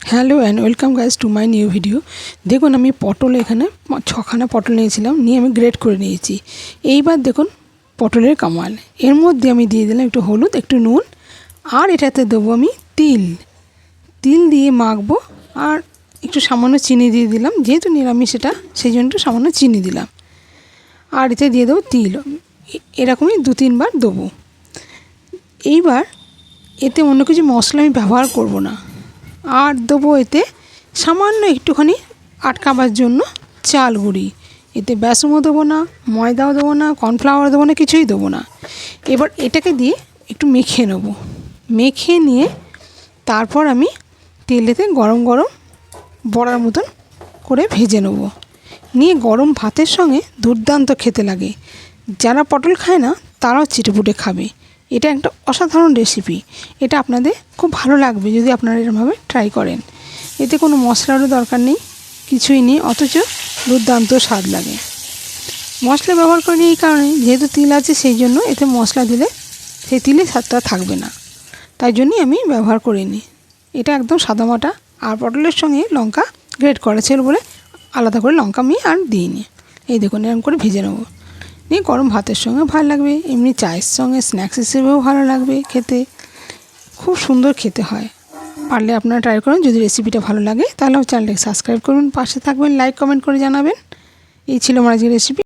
Hello and welcome guys to my new video. দেখুন আমি পটল এখানে 6খানা পটল নিয়েছিলাম, নিয়ে আমি গ্রেট করে নিয়েছি। এইবার দেখুন পটলের কামাল। এর মধ্যে আমি দিয়ে দিলাম একটু হলুদ, একটু নুন, আর এটাতে দেবো আমি তিল দিয়ে মাখবো। আর একটু সামান্য চিনি দিয়ে দিলাম, যেহেতু নিরামিষ এটা সেই জন্য একটু সামান্য চিনি দিলাম। আর এতে দিয়ে দেবো তিল, এরকমই 2-3 বার দেবো। এইবার এতে অন্য কিছু মশলা আমি ব্যবহার করব না। আর দেবো এতে সামান্য একটুখানি আটকাবার জন্য চাল গুঁড়ি। এতে বেসনও দেবো না, ময়দাও দেবো না, কর্নফ্লাওয়ার দেবো না, কিছুই দেবো না। এবার এটাকে দিয়ে একটু মেখে নেব। মেখে নিয়ে তারপর আমি তেলেতে গরম গরম বড়ার মতন করে ভেজে নেব। নিয়ে গরম ভাতের সঙ্গে দুর্দান্ত খেতে লাগে। যারা পটল খায় না তারাও চেটেপুটে খাবে। এটা একটা অসাধারণ রেসিপি। এটা আপনাদের খুব ভালো লাগবে যদি আপনারা এরকমভাবে ট্রাই করেন। এতে কোনো মশলারও দরকার নেই, কিছুই নেই, অথচ দুর্দান্ত স্বাদ লাগে। মশলা ব্যবহার করিনি এই কারণে, যেহেতু তিল আছে সেই জন্য এতে মশলা দিলে সেই তিলের স্বাদটা থাকবে না, তাই জন্যই আমি ব্যবহার করিনি। এটা একদম সাদামাটা। আর পটলের সঙ্গে লঙ্কা গ্রেট করা ছিল বলে আলাদা করে লঙ্কা আমি আর দিইনি। এই দেখুন এরকম করে ভেজে নেবো। নিয়ে গরম ভাতের সঙ্গে ভালো লাগবে, এমনি চায়ের সঙ্গে স্ন্যাক্স হিসেবেও ভালো লাগবে খেতে। খুব সুন্দর খেতে হয়। পারলে আপনারা ট্রাই করুন। যদি রেসিপিটা ভালো লাগে তাহলে চ্যানেলটাকে সাবস্ক্রাইব করুন, পাশে থাকবেন, লাইক কমেন্ট করে জানাবেন। এই ছিল আমার আজকের রেসিপি।